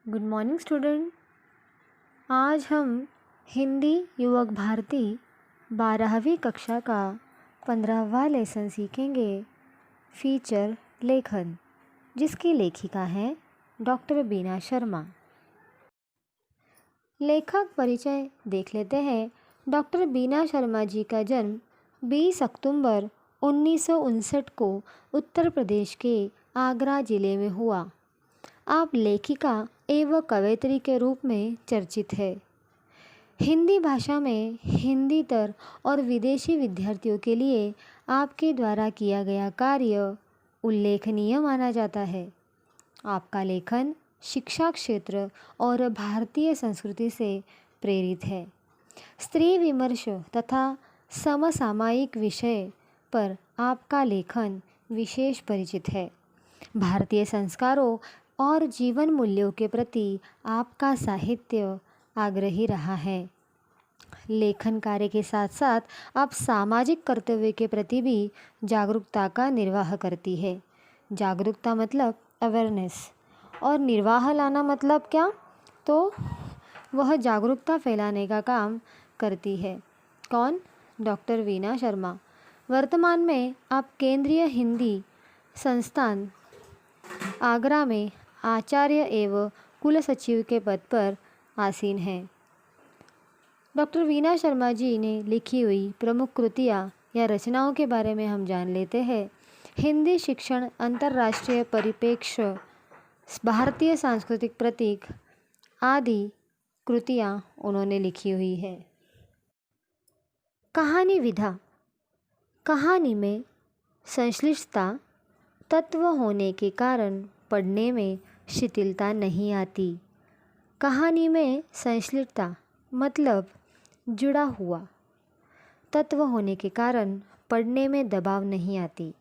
Good morning student. आज हम हिंदी युवक भारती 12वीं कक्षा का 15वां लेसन सीखेंगे। फीचर लेखन, जिसकी लेखिका हैं डॉक्टर बीना शर्मा। लेखक परिचय देख लेते हैं। डॉक्टर बीना शर्मा जी का जन्म 20 अक्टूबर 1959 को उत्तर प्रदेश के आगरा जिले में हुआ। आप लेखिका एवं कवयित्री के रूप में चर्चित है। हिंदी भाषा में हिंदीतर और विदेशी विद्यार्थियों के लिए आपके द्वारा किया गया कार्य उल्लेखनीय माना जाता है। आपका लेखन शिक्षा क्षेत्र और भारतीय संस्कृति से प्रेरित है। स्त्री विमर्श तथा समसामयिक विषय पर आपका लेखन विशेष परिचित है। भारतीय संस्कारों और जीवन मूल्यों के प्रति आपका साहित्य आग्रही रहा है। लेखन कार्य के साथ साथ आप सामाजिक कर्तव्य के प्रति भी जागरूकता का निर्वाह करती है। जागरूकता मतलब अवेयरनेस, और निर्वाह लाना मतलब क्या? तो वह जागरूकता फैलाने का काम करती है। कौन? डॉक्टर वीना शर्मा। वर्तमान में आप केंद्रीय हिंदी संस्थान आगरा में आचार्य एवं कुल सचिव के पद पर आसीन हैं। डॉक्टर वीना शर्मा जी ने लिखी हुई प्रमुख कृतियाँ या रचनाओं के बारे में हम जान लेते हैं। हिंदी शिक्षण अंतर्राष्ट्रीय परिप्रेक्ष्य, भारतीय सांस्कृतिक प्रतीक आदि कृतियाँ उन्होंने लिखी हुई है। कहानी विधा। कहानी में संश्लिष्टता तत्व होने के कारण पढ़ने में शिथिलता नहीं आती। कहानी में संश्लिष्टता मतलब जुड़ा हुआ तत्व होने के कारण पढ़ने में दबाव नहीं आती।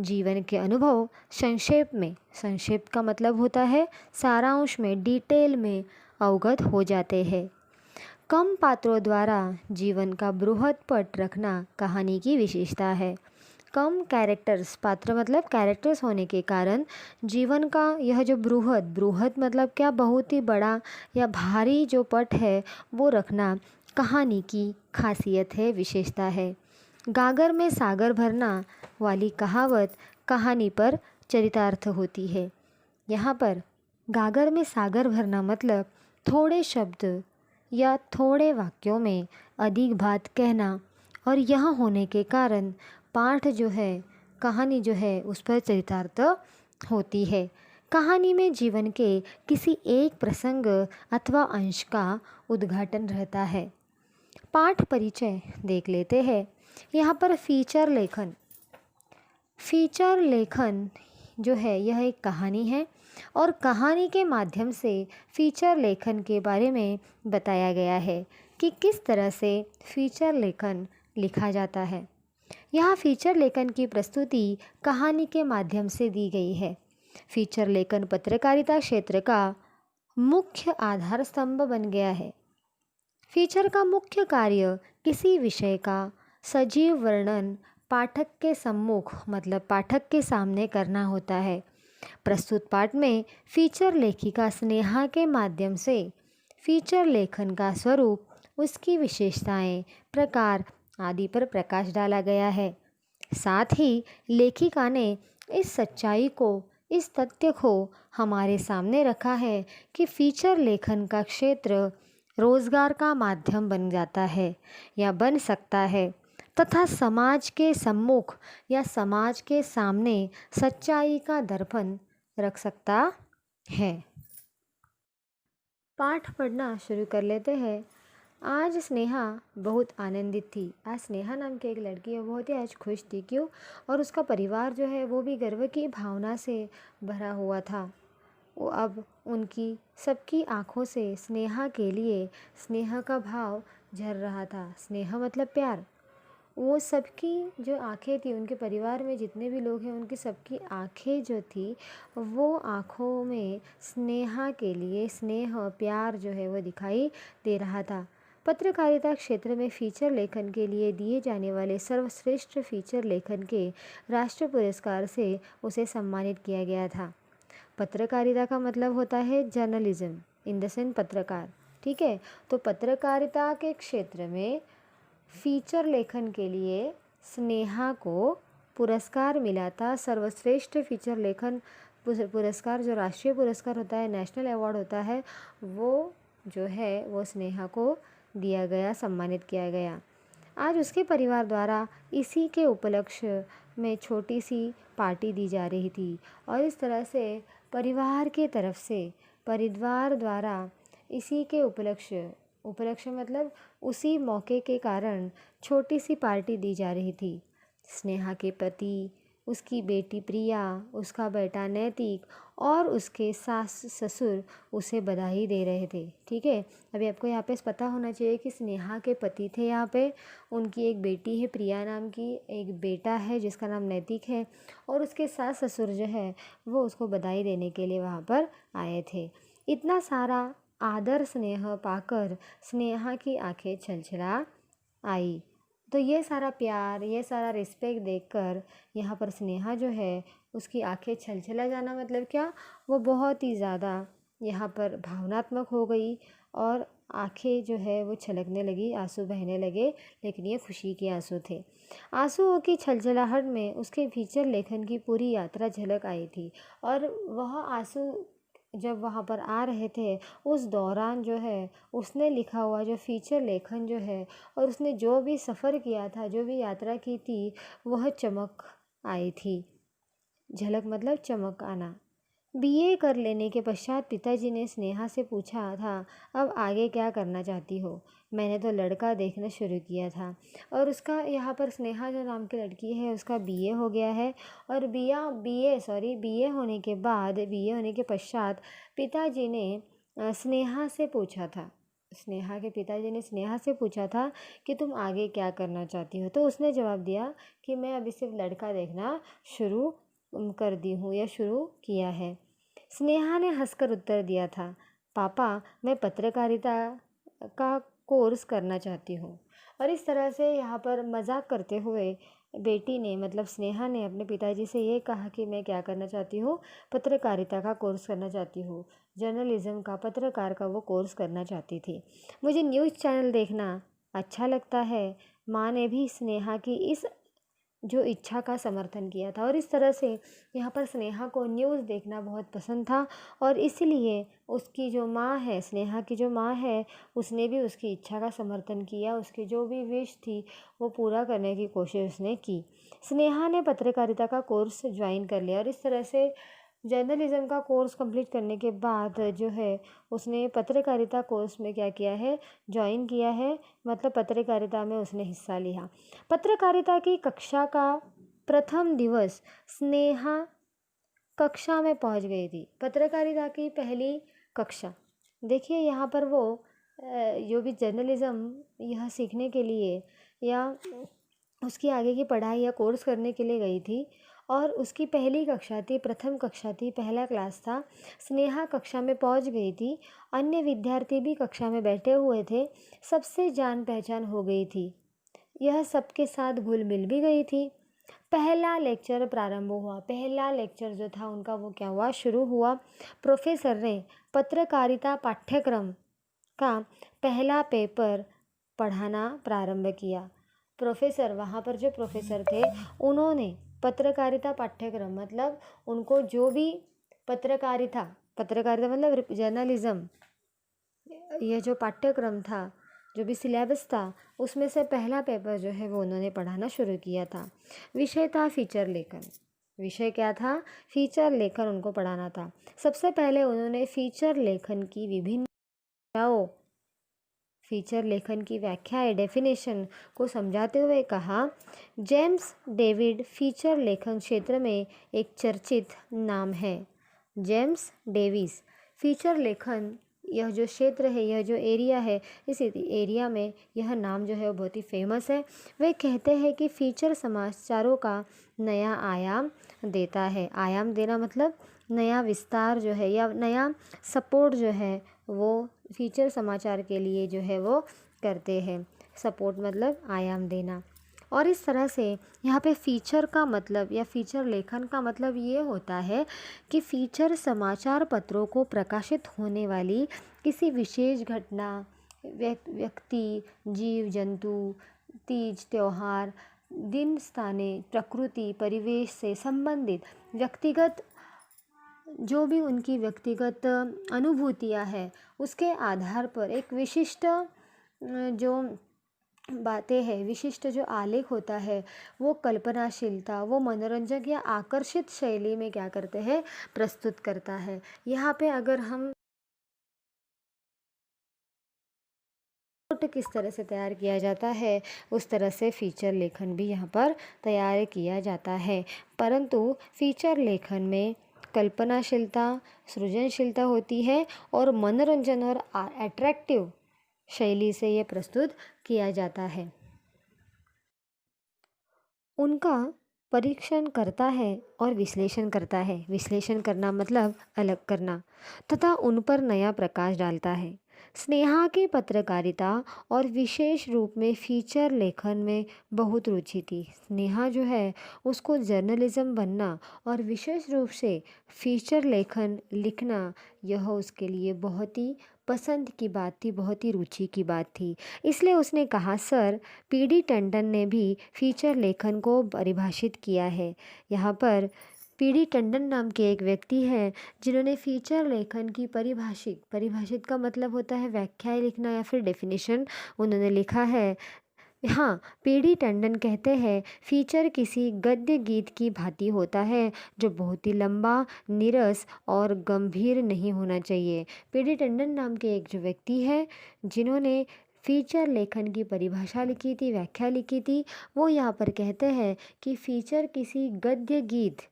जीवन के अनुभव संक्षेप का मतलब होता है सारांश में, डिटेल में अवगत हो जाते हैं। कम पात्रों द्वारा जीवन का बृहद पट रखना कहानी की विशेषता है। कम कैरेक्टर्स, पात्र मतलब कैरेक्टर्स होने के कारण जीवन का यह जो बृहद मतलब क्या, बहुत ही बड़ा या भारी जो पट है वो रखना कहानी की खासियत है, विशेषता है। गागर में सागर भरना वाली कहावत कहानी पर चरितार्थ होती है। यहाँ पर गागर में सागर भरना मतलब थोड़े शब्द या थोड़े वाक्यों में अधिक बात कहना, और यह होने के कारण पाठ जो है, कहानी जो है उस पर चरितार्थ होती है। कहानी में जीवन के किसी एक प्रसंग अथवा अंश का उद्घाटन रहता है। पाठ परिचय देख लेते हैं। यहाँ पर फीचर लेखन जो है यह एक कहानी है, और कहानी के माध्यम से फीचर लेखन के बारे में बताया गया है कि किस तरह से फीचर लेखन लिखा जाता है। यहाँ फीचर लेखन की प्रस्तुति कहानी के माध्यम से दी गई है। फीचर लेखन पत्रकारिता क्षेत्र का मुख्य आधार स्तंभ बन गया है। फीचर का मुख्य कार्य किसी विषय का सजीव वर्णन पाठक के सम्मुख मतलब पाठक के सामने करना होता है। प्रस्तुत पाठ में फीचर लेखिका स्नेहा के माध्यम से फीचर लेखन का स्वरूप, उसकी विशेषताएं, प्रकार आदि पर प्रकाश डाला गया है। साथ ही लेखिका ने इस सच्चाई को, इस तथ्य को हमारे सामने रखा है कि फीचर लेखन का क्षेत्र रोजगार का माध्यम बन जाता है या बन सकता है, तथा समाज के सम्मुख या समाज के सामने सच्चाई का दर्पण रख सकता है। पाठ पढ़ना शुरू कर लेते हैं। आज स्नेहा बहुत आनंदित थी। आज स्नेहा नाम की एक लड़की है, बहुत ही आज खुश थी। क्यों? और उसका परिवार जो है वो भी गर्व की भावना से भरा हुआ था। वो अब उनकी सबकी आँखों से स्नेहा के लिए स्नेहा का भाव झर रहा था। स्नेहा मतलब प्यार। वो सबकी जो आँखें थी, उनके परिवार में जितने भी लोग हैं उनकी सबकी आँखें जो थी वो आँखों में स्नेहा के लिए स्नेह, प्यार जो है वो दिखाई दे रहा था। पत्रकारिता क्षेत्र में फीचर लेखन के लिए दिए जाने वाले सर्वश्रेष्ठ फीचर लेखन के राष्ट्रीय पुरस्कार से उसे सम्मानित किया गया था। पत्रकारिता का मतलब होता है जर्नलिज्म, इन द सेंस पत्रकार, ठीक है। तो पत्रकारिता के क्षेत्र में फीचर लेखन के लिए स्नेहा को पुरस्कार मिला था। सर्वश्रेष्ठ फीचर लेखन पुरस्कार, जो राष्ट्रीय पुरस्कार होता है, नेशनल अवार्ड होता है, वो जो है वो स्नेहा को दिया गया, सम्मानित किया गया। आज उसके परिवार द्वारा इसी के उपलक्ष्य में छोटी सी पार्टी दी जा रही थी और इस तरह से परिवार के तरफ से, परिवार द्वारा इसी के उपलक्ष्य मतलब उसी मौके के कारण छोटी सी पार्टी दी जा रही थी। स्नेहा के पति, उसकी बेटी प्रिया, उसका बेटा नैतिक और उसके सास ससुर उसे बधाई दे रहे थे, ठीक है। अभी आपको यहाँ पे पता होना चाहिए कि स्नेहा के पति थे यहाँ पे, उनकी एक बेटी है प्रिया नाम की, एक बेटा है जिसका नाम नैतिक है और उसके सास ससुर जो है वो उसको बधाई देने के लिए वहाँ पर आए थे। इतना सारा आदर स्नेह पाकर स्नेहा की आंखें छलछला आई। तो ये सारा प्यार, ये सारा रिस्पेक्ट देखकर यहाँ पर स्नेहा जो है उसकी आंखें छलछला जाना मतलब क्या, वो बहुत ही ज़्यादा यहाँ पर भावनात्मक हो गई और आंखें जो है वो छलकने लगी, आंसू बहने लगे, लेकिन ये खुशी के आंसू थे। आंसुओं की छलछलाहट में उसके फीचर लेखन की पूरी यात्रा झलक आई थी और वह आंसू जब वहाँ पर आ रहे थे उस दौरान जो है उसने लिखा हुआ जो फीचर लेखन जो है और उसने जो भी सफ़र किया था, जो भी यात्रा की थी, वह चमक आई थी। झलक मतलब चमक आना। बीए कर लेने के पश्चात पिताजी ने स्नेहा से पूछा था, अब आगे क्या करना चाहती हो। मैंने तो लड़का देखना शुरू किया था और उसका यहाँ पर स्नेहा जो नाम की लड़की है उसका बीए हो गया है और बीए होने के बाद, बीए होने के पश्चात पिताजी ने स्नेहा से पूछा था, स्नेहा के पिताजी ने स्नेहा से पूछा था कि तुम आगे क्या करना चाहती हो। तो उसने जवाब दिया कि मैं अभी सिर्फ लड़का देखना शुरू कर दी हूँ या शुरू किया है। स्नेहा ने हंसकर उत्तर दिया था, पापा मैं पत्रकारिता का कोर्स करना चाहती हूँ। और इस तरह से यहाँ पर मजाक करते हुए बेटी ने मतलब स्नेहा ने अपने पिताजी से ये कहा कि मैं क्या करना चाहती हूँ, पत्रकारिता का कोर्स करना चाहती हूँ, जर्नलिज़्म का, पत्रकार का वो कोर्स करना चाहती थी। मुझे न्यूज़ चैनल देखना अच्छा लगता है। माँ ने भी स्नेहा की इस जो इच्छा का समर्थन किया था और इस तरह से यहाँ पर स्नेहा को न्यूज़ देखना बहुत पसंद था और इसलिए उसकी जो माँ है, स्नेहा की जो माँ है, उसने भी उसकी इच्छा का समर्थन किया। उसकी जो भी विश थी वो पूरा करने की कोशिश उसने की। स्नेहा ने पत्रकारिता का कोर्स ज्वाइन कर लिया और इस तरह से जर्नलिज़्म का कोर्स कंप्लीट करने के बाद जो है उसने पत्रकारिता कोर्स में क्या किया है, ज्वाइन किया है, मतलब पत्रकारिता में उसने हिस्सा लिया। पत्रकारिता की कक्षा का प्रथम दिवस स्नेहा कक्षा में पहुंच गई थी। पत्रकारिता की पहली कक्षा, देखिए यहाँ पर वो जो भी जर्नलिज़्म यह सीखने के लिए या उसकी आगे की पढ़ाई या कोर्स करने के लिए गई थी और उसकी पहली कक्षा थी, प्रथम कक्षा थी, पहला क्लास था। स्नेहा कक्षा में पहुंच गई थी, अन्य विद्यार्थी भी कक्षा में बैठे हुए थे, सबसे जान पहचान हो गई थी, यह सबके साथ घुल मिल भी गई थी। पहला लेक्चर प्रारंभ हुआ। पहला लेक्चर जो था उनका वो क्या हुआ, शुरू हुआ। प्रोफेसर ने पत्रकारिता पाठ्यक्रम का पहला पेपर पढ़ाना प्रारंभ किया। प्रोफेसर, वहाँ पर जो प्रोफेसर थे उन्होंने पत्रकारिता पाठ्यक्रम मतलब उनको जो भी पत्रकारिता मतलब जर्नलिज़्म, यह जो पाठ्यक्रम था, जो भी सिलेबस था, उसमें से पहला पेपर जो है वो उन्होंने पढ़ाना शुरू किया था। विषय था फीचर लेखन। विषय क्या था, फीचर लेखन उनको पढ़ाना था। सबसे पहले उन्होंने फीचर लेखन की विभिन्न फीचर लेखन की व्याख्या डेफिनेशन को समझाते हुए कहा, जेम्स डेविड फीचर लेखन क्षेत्र में एक चर्चित नाम है। जेम्स डेविस फीचर लेखन, यह जो क्षेत्र है, यह जो एरिया है, इस एरिया में यह नाम जो है वो बहुत ही फेमस है। वे कहते हैं कि फीचर समाचारों का नया आयाम देता है। आयाम देना मतलब नया विस्तार जो है या नया सपोर्ट जो है वो फीचर समाचार के लिए जो है वो करते हैं। सपोर्ट मतलब आयाम देना। और इस तरह से यहाँ पे फीचर का मतलब या फीचर लेखन का मतलब ये होता है कि फीचर समाचार पत्रों को प्रकाशित होने वाली किसी विशेष घटना, व्यक्ति, जीव जंतु, तीज त्योहार, दिन, स्थाने, प्रकृति, परिवेश से संबंधित व्यक्तिगत जो भी उनकी व्यक्तिगत अनुभूतियाँ है उसके आधार पर एक विशिष्ट जो बातें हैं, विशिष्ट जो आलेख होता है, वो कल्पनाशीलता, वो मनोरंजक या आकर्षित शैली में क्या करते हैं, प्रस्तुत करता है। यहाँ पे अगर हम किस तरह से तैयार किया जाता है, उस तरह से फीचर लेखन भी यहाँ पर तैयार किया जाता है। परंतु फीचर लेखन में कल्पनाशीलता, सृजनशीलता होती है और मनोरंजन और अट्रैक्टिव शैली से ये प्रस्तुत किया जाता है। उनका परीक्षण करता है और विश्लेषण करता है। विश्लेषण करना मतलब अलग करना, तथा उन पर नया प्रकाश डालता है। स्नेहा की पत्रकारिता और विशेष रूप में फीचर लेखन में बहुत रुचि थी। स्नेहा जो है उसको जर्नलिज्म बनना और विशेष रूप से फीचर लेखन लिखना, यह उसके लिए बहुत ही पसंद की बात थी, बहुत ही रुचि की बात थी। इसलिए उसने कहा, सर पीडी टंडन ने भी फीचर लेखन को परिभाषित किया है। यहाँ पर पीडी टंडन नाम के एक व्यक्ति हैं जिन्होंने फीचर लेखन की परिभाषित का मतलब होता है व्याख्या लिखना या फिर डेफिनेशन, उन्होंने लिखा है। हाँ, पीडी टंडन कहते हैं फीचर किसी गद्य गीत की भांति होता है जो बहुत ही लंबा, नीरस और गंभीर नहीं होना चाहिए। पीडी टंडन नाम के एक जो व्यक्ति है जिन्होंने फीचर लेखन की परिभाषा लिखी थी, व्याख्या लिखी थी, वो यहाँ पर कहते हैं कि फीचर किसी गद्य गीत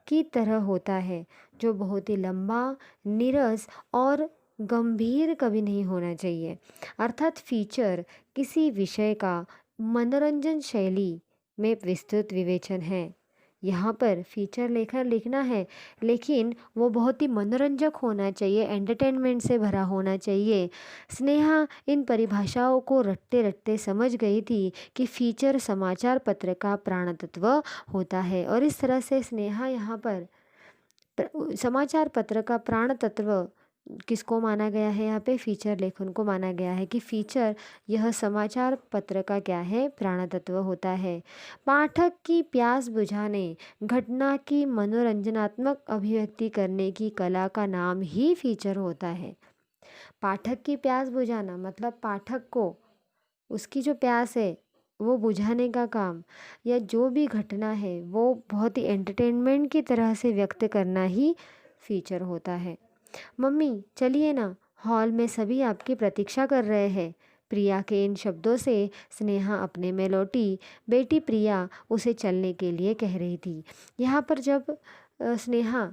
की तरह होता है जो बहुत ही लंबा, नीरस और गंभीर कभी नहीं होना चाहिए। अर्थात फीचर किसी विषय का मनोरंजन शैली में विस्तृत विवेचन है। यहाँ पर फीचर लेखन लिखना है लेकिन वो बहुत ही मनोरंजक होना चाहिए, एंटरटेनमेंट से भरा होना चाहिए। स्नेहा इन परिभाषाओं को रटते रटते समझ गई थी कि फीचर समाचार पत्र का प्राण तत्व होता है और इस तरह से स्नेहा यहाँ पर समाचार पत्र का प्राण तत्व किसको माना गया है, यहाँ पे फीचर लेखन को माना गया है कि फीचर यह समाचार पत्र का क्या है, प्राण तत्व होता है। पाठक की प्यास बुझाने, घटना की मनोरंजनात्मक अभिव्यक्ति करने की कला का नाम ही फीचर होता है। पाठक की प्यास बुझाना मतलब पाठक को उसकी जो प्यास है वो बुझाने का काम, या जो भी घटना है वो बहुत ही एंटरटेनमेंट की तरह से व्यक्त करना ही फीचर होता है। मम्मी चलिए ना, हॉल में सभी आपकी प्रतीक्षा कर रहे हैं। प्रिया के इन शब्दों से स्नेहा अपने में लौटी। बेटी प्रिया उसे चलने के लिए कह रही थी। यहाँ पर स्नेहा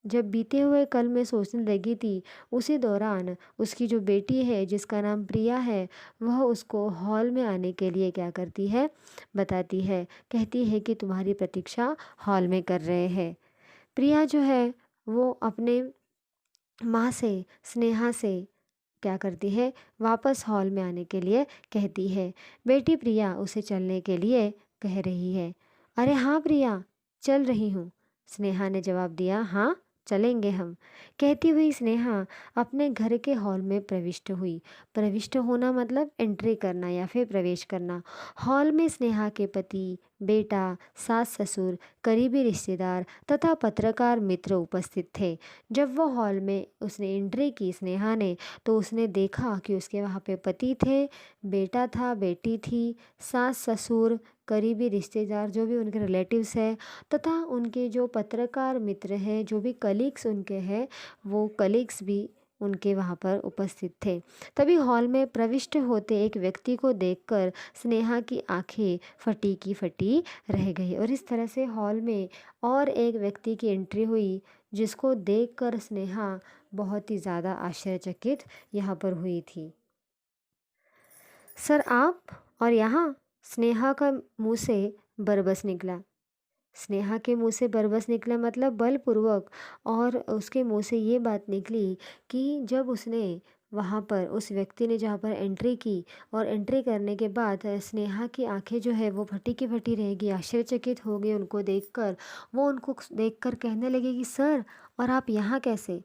जब बीते हुए कल में सोचने लगी थी, उसी दौरान उसकी जो बेटी है जिसका नाम प्रिया है, वह उसको हॉल में आने के लिए क्या करती है, बताती है। कहती है कि तुम्हारी प्रतीक्षा हॉल में कर रहे हैं। प्रिया जो है वो अपने माँ से, स्नेहा से क्या करती है, वापस हॉल में आने के लिए कहती है। बेटी प्रिया उसे चलने के लिए कह रही है। अरे हाँ प्रिया, चल रही हूँ, स्नेहा ने जवाब दिया। हाँ चलेंगे हम, कहती हुई स्नेहा अपने घर के हॉल में प्रविष्ट हुई। प्रविष्ट होना मतलब एंट्री करना या फिर प्रवेश करना। हॉल में स्नेहा के पति, बेटा, सास ससुर, करीबी रिश्तेदार तथा पत्रकार मित्र उपस्थित थे। जब वो हॉल में उसने एंट्री की स्नेहा ने, तो उसने देखा कि उसके वहाँ पे पति थे, बेटा था, बेटी थी, सास ससुर, करीबी रिश्तेदार जो भी उनके रिलेटिव्स हैं, तथा उनके जो पत्रकार मित्र हैं, जो भी कलीग्स उनके हैं, वो कलीग्स भी उनके वहाँ पर उपस्थित थे। तभी हॉल में प्रविष्ट होते एक व्यक्ति को देखकर स्नेहा की आंखें फटी की फटी रह गई और इस तरह से हॉल में और एक व्यक्ति की एंट्री हुई जिसको देखकर स्नेहा बहुत ही ज़्यादा आश्चर्यचकित यहाँ पर हुई थी। सर आप, और यहाँ स्नेहा का मुंह से बरबस निकला। स्नेहा के मुंह से बरबस निकला मतलब बलपूर्वक, और उसके मुंह से ये बात निकली कि जब उसने वहाँ पर उस व्यक्ति ने जहाँ पर एंट्री की और एंट्री करने के बाद स्नेहा की आंखें जो है वो फटी की फटी रह गई, आश्चर्यचकित हो गई उनको देखकर। वो उनको देखकर कहने लगे कि सर, और आप यहाँ कैसे,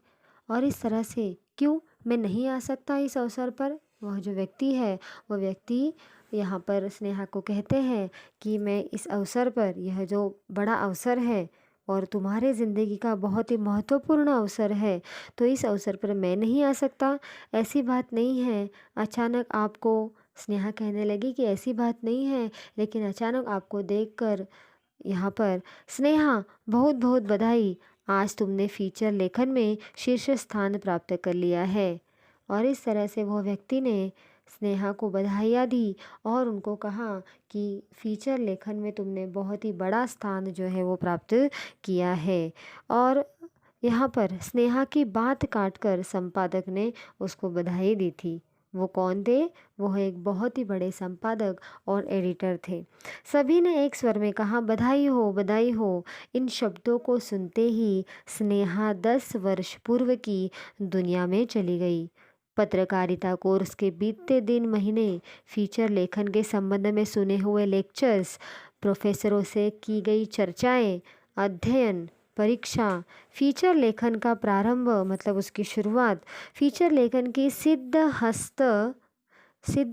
और इस तरह से क्यों, मैं नहीं आ सकता इस अवसर पर। वह जो व्यक्ति है, वो व्यक्ति यहाँ पर स्नेहा को कहते हैं कि मैं इस अवसर पर, यह जो बड़ा अवसर है और तुम्हारे ज़िंदगी का बहुत ही महत्वपूर्ण अवसर है, तो इस अवसर पर मैं नहीं आ सकता। ऐसी बात नहीं है, अचानक आपको, स्नेहा कहने लगी कि ऐसी बात नहीं है, लेकिन अचानक आपको देखकर यहाँ पर, स्नेहा बहुत बहुत बधाई, आज तुमने फीचर लेखन में शीर्ष स्थान प्राप्त कर लिया है। और इस तरह से वह व्यक्ति ने स्नेहा को बधाइयाँ दी और उनको कहा कि फीचर लेखन में तुमने बहुत ही बड़ा स्थान जो है वो प्राप्त किया है। और यहाँ पर स्नेहा की बात काटकर संपादक ने उसको बधाई दी थी। वो कौन थे? वह एक बहुत ही बड़े संपादक और एडिटर थे। सभी ने एक स्वर में कहा, बधाई हो, बधाई हो। इन शब्दों को सुनते ही स्नेहा 10 वर्ष पूर्व की दुनिया में चली गई। पत्रकारिता कोर्स के बीतते दिन, महीने, फीचर लेखन के संबंध में सुने हुए लेक्चर्स, प्रोफेसरों से की गई चर्चाएं, अध्ययन, परीक्षा, फीचर लेखन का प्रारंभ मतलब उसकी शुरुआत, फीचर लेखन की सिद्ध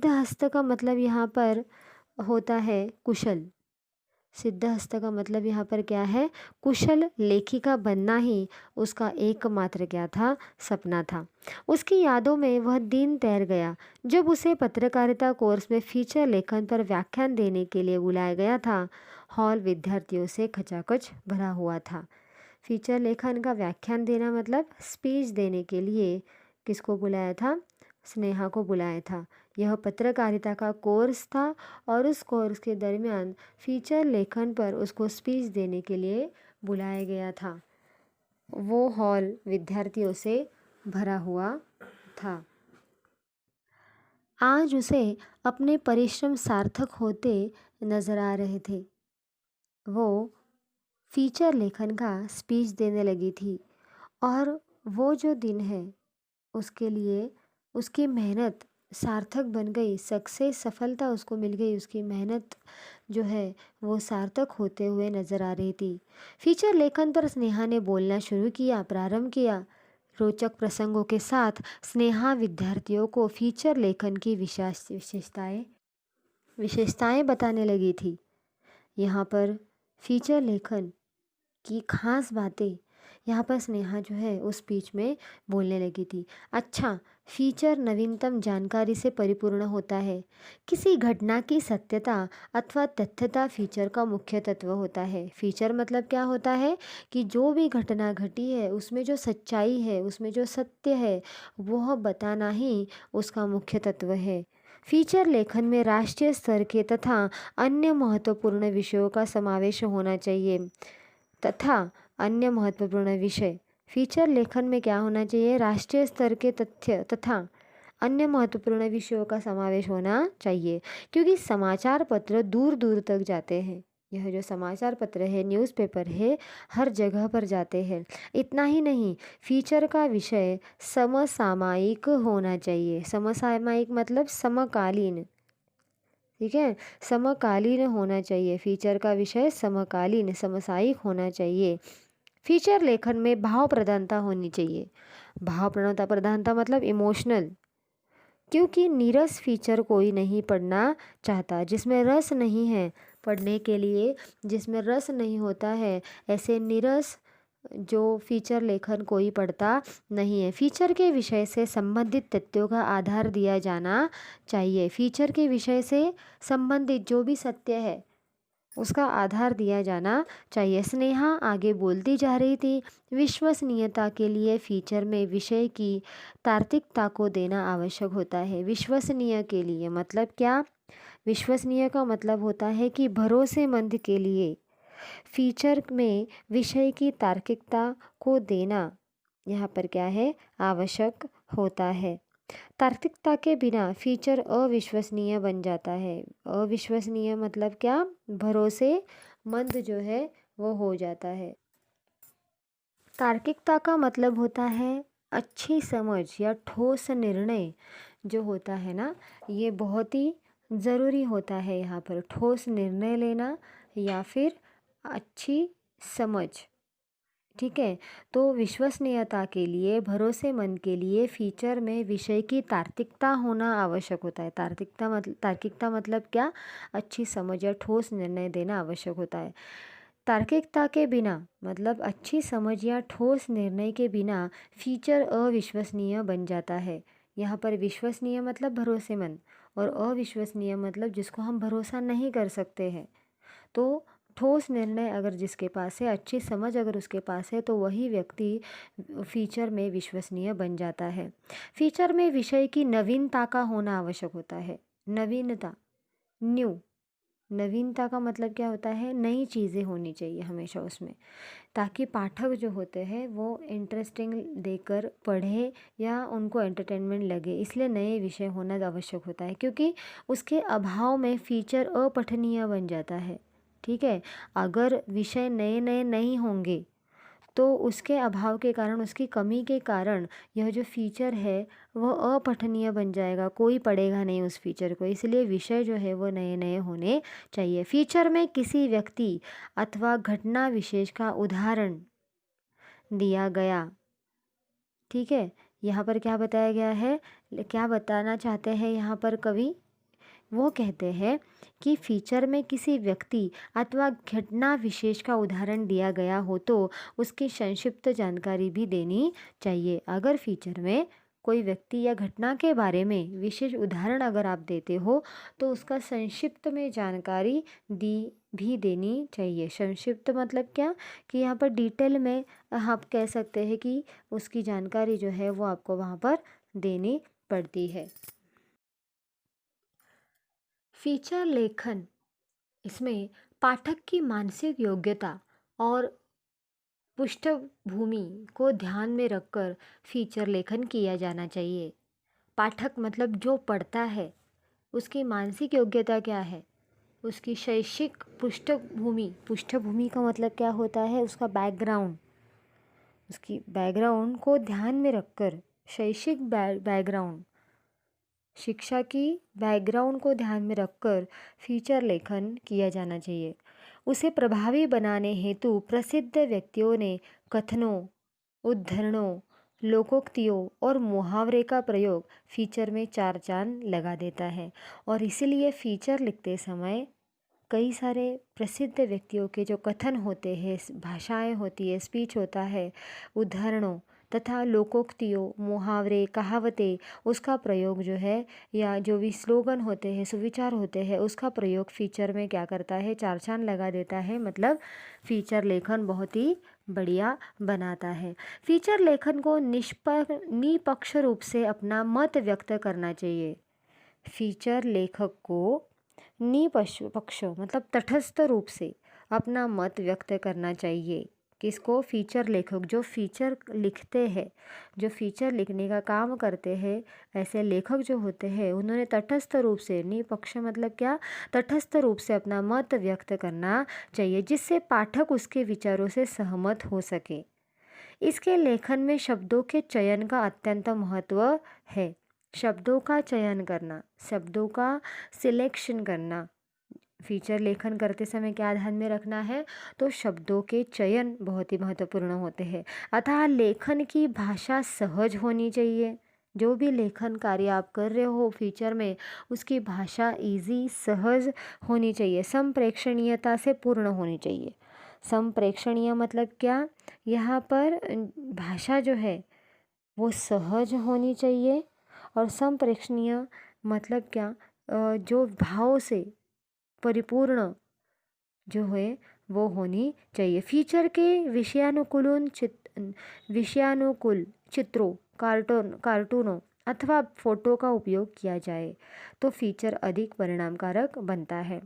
हस्त का मतलब यहाँ पर होता है कुशल। सिद्ध हस्त का मतलब यहाँ पर क्या है? कुशल लेखिका बनना ही उसका एकमात्र क्या था? सपना था। उसकी यादों में वह दिन तैर गया जब उसे पत्रकारिता कोर्स में फीचर लेखन पर व्याख्यान देने के लिए बुलाया गया था। हॉल विद्यार्थियों से खचाखच भरा हुआ था। फीचर लेखन का व्याख्यान देना मतलब स्पीच देने के लिए किसको बुलाया था? स्नेहा को बुलाया था। यह पत्रकारिता का कोर्स था और उस कोर्स के दरमियान फीचर लेखन पर उसको स्पीच देने के लिए बुलाया गया था। वो हॉल विद्यार्थियों से भरा हुआ था। आज उसे अपने परिश्रम सार्थक होते नजर आ रहे थे। वो फीचर लेखन का स्पीच देने लगी थी और वो जो दिन है उसके लिए उसकी मेहनत सार्थक बन गई, सक्सेस, सफलता उसको मिल गई। उसकी मेहनत जो है वो सार्थक होते हुए नज़र आ रही थी। फीचर लेखन पर स्नेहा ने बोलना शुरू किया, प्रारंभ किया। रोचक प्रसंगों के साथ स्नेहा विद्यार्थियों को फीचर लेखन की विशेषताएं बताने लगी थी। यहाँ पर फीचर लेखन की खास बातें यहाँ पर स्नेहा जो है उस स्पीच में बोलने लगी थी। अच्छा, फीचर नवीनतम जानकारी से परिपूर्ण होता है। किसी घटना की सत्यता अथवा तथ्यता फीचर का मुख्य तत्व होता है। फीचर मतलब क्या होता है कि जो भी घटना घटी है उसमें जो सच्चाई है, उसमें जो सत्य है, वह बताना ही उसका मुख्य तत्व है। फीचर लेखन में राष्ट्रीय स्तर के तथा अन्य महत्वपूर्ण विषयों का समावेश होना चाहिए। फीचर लेखन में क्या होना चाहिए? राष्ट्रीय स्तर के तथ्य तथा अन्य महत्वपूर्ण विषयों का समावेश होना चाहिए, क्योंकि समाचार पत्र दूर दूर तक जाते हैं। यह जो समाचार पत्र है, न्यूज़पेपर है, हर जगह पर जाते हैं। इतना ही नहीं, फीचर का विषय समसामयिक होना चाहिए। समसामयिक मतलब समकालीन, ठीक है, समकालीन होना चाहिए। फीचर का विषय समकालीन, समसामयिक होना चाहिए। फीचर लेखन में भाव प्रधानता होनी चाहिए। भाव प्रधानता मतलब इमोशनल, क्योंकि नीरस फीचर कोई नहीं पढ़ना चाहता। जिसमें रस नहीं है पढ़ने के लिए, जिसमें रस नहीं होता है, ऐसे नीरस जो फीचर लेखन कोई पढ़ता नहीं है। फीचर के विषय से संबंधित तथ्यों का आधार दिया जाना चाहिए। फीचर के विषय से संबंधित जो भी सत्य है उसका आधार दिया जाना चाहिए। स्नेहा आगे बोलती जा रही थी। विश्वसनीयता के लिए फीचर में विषय की तार्किकता को देना आवश्यक होता है। विश्वसनीय के लिए मतलब क्या? विश्वसनीय का मतलब होता है कि भरोसेमंद के लिए फीचर में विषय की तार्किकता को देना यहाँ पर क्या है? आवश्यक होता है। तार्किकता के बिना फीचर अविश्वसनीय बन जाता है। अविश्वसनीय मतलब क्या? भरोसेमंद जो है वो हो जाता है। तार्किकता का मतलब होता है अच्छी समझ या ठोस निर्णय जो होता है ना, ये बहुत ही ज़रूरी होता है यहाँ पर। ठोस निर्णय लेना या फिर अच्छी समझ, ठीक है। तो विश्वसनीयता के लिए, भरोसेमंद के लिए फीचर में विषय की तार्किकता होना आवश्यक होता है। तार्किकता मतलब क्या? अच्छी समझ या ठोस निर्णय देना आवश्यक होता है। तार्किकता के बिना मतलब अच्छी समझ या ठोस निर्णय के बिना फीचर अविश्वसनीय बन जाता है। यहाँ पर विश्वसनीय मतलब भरोसेमंद और अविश्वसनीय मतलब जिसको हम भरोसा नहीं कर सकते हैं। तो ठोस निर्णय अगर जिसके पास है, अच्छी समझ अगर उसके पास है, तो वही व्यक्ति फीचर में विश्वसनीय बन जाता है। फीचर में विषय की नवीनता का होना आवश्यक होता है। नवीनता, न्यू, नवीनता का मतलब क्या होता है? नई चीज़ें होनी चाहिए हमेशा उसमें, ताकि पाठक जो होते हैं वो इंटरेस्टिंग देकर पढ़े या उनको एंटरटेनमेंट लगे। इसलिए नए विषय होना आवश्यक होता है, क्योंकि उसके अभाव में फीचर अपठनीय बन जाता है। ठीक है, अगर विषय नए नए नहीं होंगे तो उसके अभाव के कारण, उसकी कमी के कारण यह जो फीचर है वह अपठनीय बन जाएगा, कोई पढ़ेगा नहीं उस फीचर को। इसलिए विषय जो है वो नए नए होने चाहिए। फीचर में किसी व्यक्ति अथवा घटना विशेष का उदाहरण दिया गया, ठीक है। यहाँ पर क्या बताया गया है, क्या बताना चाहते हैं यहाँ पर कवि? वो कहते हैं कि फीचर में किसी व्यक्ति अथवा घटना विशेष का उदाहरण दिया गया हो तो उसकी संक्षिप्त जानकारी भी देनी चाहिए। अगर फीचर में कोई व्यक्ति या घटना के बारे में विशेष उदाहरण अगर आप देते हो तो उसका संक्षिप्त में जानकारी भी देनी चाहिए। संक्षिप्त मतलब क्या, कि यहाँ पर डिटेल में आप कह सकते हैं कि उसकी जानकारी जो है वो आपको वहाँ पर देनी पड़ती है। फीचर लेखन, इसमें पाठक की मानसिक योग्यता और पृष्ठभूमि को ध्यान में रखकर फीचर लेखन किया जाना चाहिए। पाठक मतलब जो पढ़ता है, उसकी मानसिक योग्यता क्या है, उसकी शैक्षिक पृष्ठभूमि, पृष्ठभूमि का मतलब क्या होता है, उसका बैकग्राउंड, उसकी बैकग्राउंड को ध्यान में रखकर, शैक्षिक बैकग्राउंड, शिक्षा की बैकग्राउंड को ध्यान में रखकर फीचर लेखन किया जाना चाहिए। उसे प्रभावी बनाने हेतु प्रसिद्ध व्यक्तियों ने कथनों, उद्धरणों, लोकोक्तियों और मुहावरे का प्रयोग फीचर में चार चांद लगा देता है। और इसीलिए फीचर लिखते समय कई सारे प्रसिद्ध व्यक्तियों के जो कथन होते हैं, भाषाएं होती है, स्पीच होता है, उदाहरणों तथा लोकोक्तियों, मुहावरे, कहावतें, उसका प्रयोग जो है, या जो भी स्लोगन होते हैं, सुविचार होते हैं, उसका प्रयोग फीचर में क्या करता है, चार चांद लगा देता है। मतलब फीचर लेखन बहुत ही बढ़िया बनाता है। फीचर लेखन को निष्पक्ष रूप से अपना मत व्यक्त करना चाहिए। फीचर लेखक को निष्पक्ष मतलब तटस्थ रूप से अपना मत व्यक्त करना चाहिए। किसको? फीचर लेखक, जो फीचर लिखते हैं, जो फीचर लिखने का काम करते हैं, ऐसे लेखक जो होते हैं, उन्होंने तटस्थ रूप से, निष्पक्ष मतलब क्या, तटस्थ रूप से अपना मत व्यक्त करना चाहिए, जिससे पाठक उसके विचारों से सहमत हो सके। इसके लेखन में शब्दों के चयन का अत्यंत महत्व है। शब्दों का चयन करना, शब्दों का सिलेक्शन करना, फीचर लेखन करते समय क्या ध्यान में रखना है, तो शब्दों के चयन बहुत ही महत्वपूर्ण होते हैं। अतः लेखन की भाषा सहज होनी चाहिए। जो भी लेखन कार्य आप कर रहे हो फीचर में, उसकी भाषा इजी, सहज होनी चाहिए, संप्रेक्षणीयता से पूर्ण होनी चाहिए। संप्रेक्षणीय मतलब क्या, यहाँ पर भाषा जो है वो सहज होनी चाहिए। और संप्रेक्षणीय मतलब क्या, जो भाव से परिपूर्ण जो है वो होनी चाहिए। फीचर के विषयानुकूल चित्रों, कार्टूनों अथवा फोटो का उपयोग किया जाए तो फीचर अधिक परिणामकारक बनता है।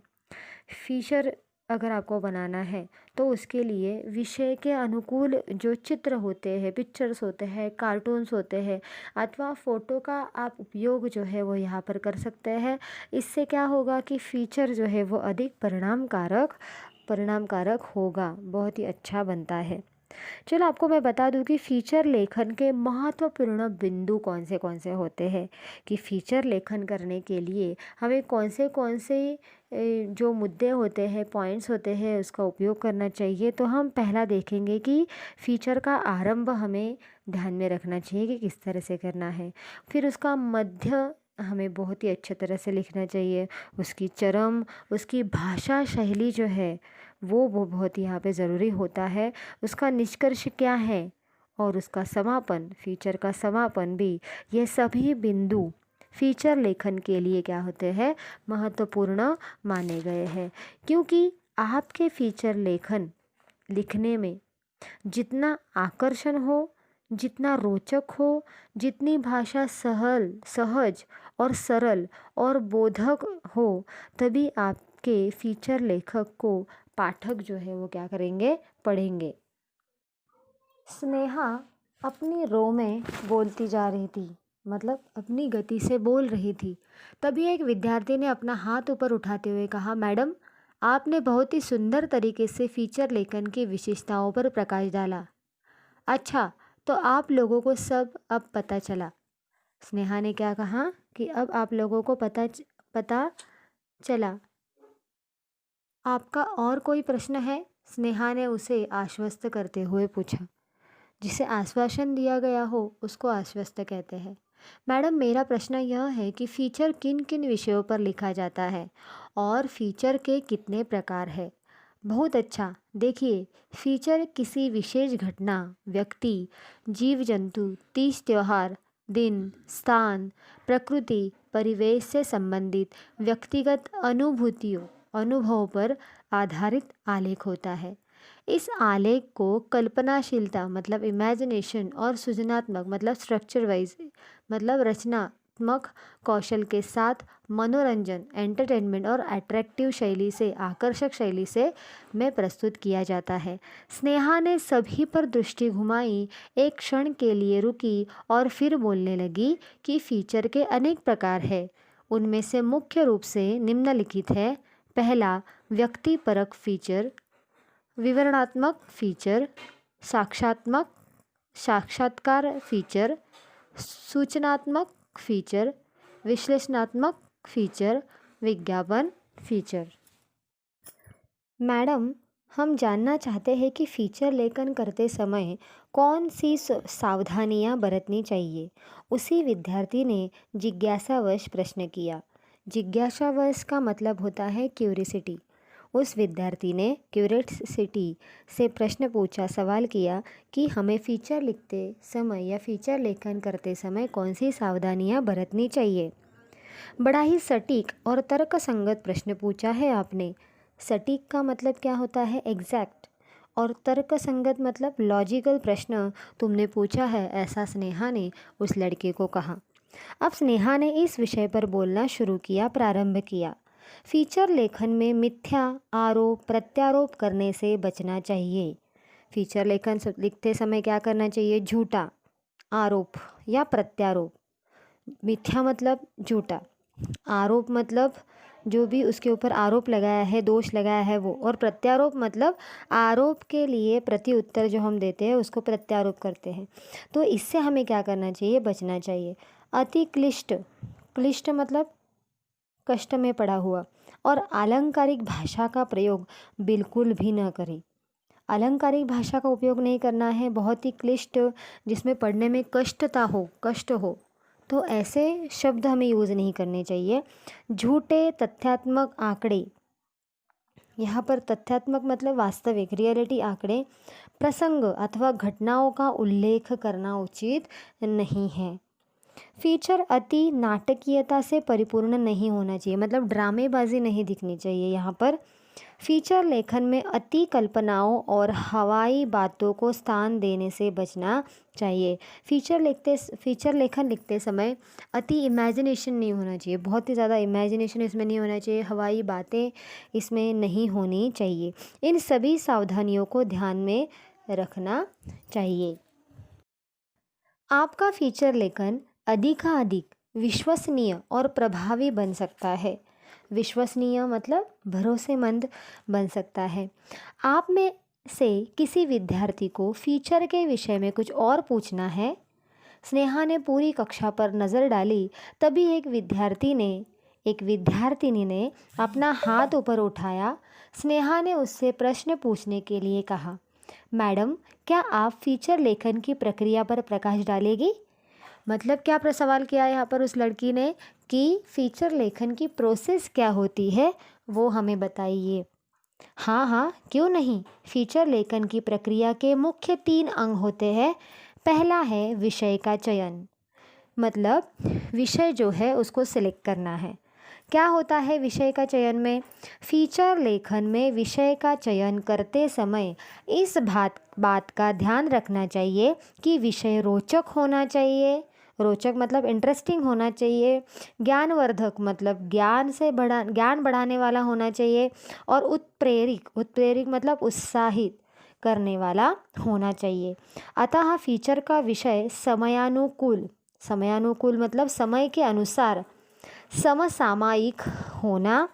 फीचर अगर आपको बनाना है तो उसके लिए विषय के अनुकूल जो चित्र होते हैं, पिक्चर्स होते हैं, कार्टून्स होते हैं अथवा फ़ोटो का आप उपयोग जो है वो यहाँ पर कर सकते हैं। इससे क्या होगा कि फीचर जो है वो अधिक परिणामकारक होगा, बहुत ही अच्छा बनता है। चलो आपको मैं बता दूं कि फीचर लेखन के महत्वपूर्ण बिंदु कौन से होते हैं, कि फीचर लेखन करने के लिए हमें कौन से जो मुद्दे होते हैं, पॉइंट्स होते हैं, उसका उपयोग करना चाहिए। तो हम पहला देखेंगे कि फीचर का आरंभ हमें ध्यान में रखना चाहिए कि किस तरह से करना है। फिर उसका मध्य हमें बहुत ही अच्छे तरह से लिखना चाहिए। उसकी चरम, उसकी भाषा शैली जो है वो बहुत यहाँ पे ज़रूरी होता है। उसका निष्कर्ष क्या है और उसका समापन, फीचर का समापन भी, ये सभी बिंदु फीचर लेखन के लिए क्या होते हैं, महत्वपूर्ण माने गए हैं। क्योंकि आपके फीचर लेखन लिखने में जितना आकर्षण हो, जितना रोचक हो, जितनी भाषा सहज और सरल और बोधक हो, तभी आपके फीचर लेखक को पाठक जो है वो क्या करेंगे, पढ़ेंगे। स्नेहा अपनी रो में बोलती जा रही थी, मतलब अपनी गति से बोल रही थी। तभी एक विद्यार्थी ने अपना हाथ ऊपर उठाते हुए कहा, मैडम, आपने बहुत ही सुंदर तरीके से फीचर लेखन की विशेषताओं पर प्रकाश डाला। अच्छा, तो आप लोगों को सब अब पता चला। स्नेहा ने क्या कहा कि अब आप लोगों को पता चला। आपका और कोई प्रश्न है? स्नेहा ने उसे आश्वस्त करते हुए पूछा। जिसे आश्वासन दिया गया हो उसको आश्वस्त कहते हैं। मैडम, मेरा प्रश्न यह है कि फीचर किन किन विषयों पर लिखा जाता है और फीचर के कितने प्रकार हैं? बहुत अच्छा। देखिए, फीचर किसी विशेष घटना, व्यक्ति, जीव जंतु, तीज त्योहार, दिन, स्थान, प्रकृति, परिवेश से संबंधित व्यक्तिगत अनुभवों पर आधारित आलेख होता है। इस आलेख को कल्पनाशीलता मतलब इमेजिनेशन और सृजनात्मक मतलब स्ट्रक्चर वाइज मतलब रचनात्मक कौशल के साथ मनोरंजन, एंटरटेनमेंट और अट्रैक्टिव शैली से, आकर्षक शैली से में प्रस्तुत किया जाता है। स्नेहा ने सभी पर दृष्टि घुमाई, एक क्षण के लिए रुकी और फिर बोलने लगी कि फीचर के अनेक प्रकार हैं। उनमें से मुख्य रूप से निम्नलिखित है। पहला, व्यक्तिपरक फीचर, विवरणात्मक फीचर, साक्षात्कार फीचर, सूचनात्मक फीचर, विश्लेषणात्मक फीचर, विज्ञापन फीचर। मैडम, हम जानना चाहते हैं कि फीचर लेखन करते समय कौन सी सावधानियां बरतनी चाहिए। उसी विद्यार्थी ने जिज्ञासावश प्रश्न किया। जिज्ञासावश का मतलब होता है क्यूरियोसिटी। उस विद्यार्थी ने क्यूरियोसिटी से प्रश्न पूछा, सवाल किया कि हमें फीचर लिखते समय या फीचर लेखन करते समय कौन सी सावधानियां बरतनी चाहिए। बड़ा ही सटीक और तर्कसंगत प्रश्न पूछा है आपने। सटीक का मतलब क्या होता है, एग्जैक्ट, और तर्कसंगत मतलब लॉजिकल प्रश्न तुमने पूछा है, ऐसा स्नेहा ने उस लड़के को कहा। अब स्नेहा ने इस विषय पर बोलना शुरू किया, प्रारंभ किया। फीचर लेखन में मिथ्या आरोप प्रत्यारोप करने से बचना चाहिए। फीचर लेखन लिखते समय क्या करना चाहिए, झूठा आरोप या प्रत्यारोप। मिथ्या मतलब झूठा, आरोप मतलब जो भी उसके ऊपर आरोप लगाया है, दोष लगाया है वो, और प्रत्यारोप मतलब आरोप के लिए प्रति उत्तर जो हम देते हैं उसको प्रत्यारोप करते हैं। तो इससे हमें क्या करना चाहिए, बचना चाहिए। अति क्लिष्ट, क्लिष्ट मतलब कष्ट में पड़ा हुआ, और अलंकारिक भाषा का प्रयोग बिल्कुल भी न करें। अलंकारिक भाषा का उपयोग नहीं करना है। बहुत ही क्लिष्ट, जिसमें पढ़ने में कष्ट हो, तो ऐसे शब्द हमें यूज़ नहीं करने चाहिए। झूठे तथ्यात्मक आंकड़े, यहाँ पर तथ्यात्मक मतलब वास्तविक, रियलिटी आंकड़े, प्रसंग अथवा घटनाओं का उल्लेख करना उचित नहीं है। फीचर अति नाटकीयता से परिपूर्ण नहीं होना चाहिए, मतलब ड्रामेबाजी नहीं दिखनी चाहिए। यहाँ पर फीचर लेखन में अति कल्पनाओं और हवाई बातों को स्थान देने से बचना चाहिए। फीचर लेखन लिखते समय अति इमेजिनेशन नहीं होना चाहिए, बहुत ही ज़्यादा इमेजिनेशन इसमें नहीं होना चाहिए, हवाई बातें इसमें नहीं होनी चाहिए। इन सभी सावधानियों को ध्यान में रखना चाहिए। आपका फीचर लेखन अधिकाधिक विश्वसनीय और प्रभावी बन सकता है। विश्वसनीय मतलब भरोसेमंद बन सकता है। आप में से किसी विद्यार्थी को फीचर के विषय में कुछ और पूछना है। स्नेहा ने पूरी कक्षा पर नज़र डाली। तभी एक विद्यार्थिनी ने अपना हाथ ऊपर उठाया। स्नेहा ने उससे प्रश्न पूछने के लिए कहा, मैडम, क्या आप फीचर लेखन की प्रक्रिया पर प्रकाश डालेगी? मतलब क्या सवाल किया यहाँ पर उस लड़की ने कि फीचर लेखन की प्रोसेस क्या होती है, वो हमें बताइए। हाँ हाँ, क्यों नहीं। फीचर लेखन की प्रक्रिया के मुख्य 3 अंग होते हैं। पहला है विषय का चयन, मतलब विषय जो है उसको सिलेक्ट करना है। क्या होता है विषय का चयन में? फीचर लेखन में विषय का चयन करते समय इस बात का ध्यान रखना चाहिए कि विषय रोचक होना चाहिए। रोचक मतलब इंटरेस्टिंग होना चाहिए। ज्ञानवर्धक मतलब ज्ञान बढ़ाने वाला होना चाहिए। और उत्प्रेरक मतलब उत्साहित करने वाला होना चाहिए। अतः फीचर का विषय समयानुकूल मतलब समय के अनुसार समसामयिक होना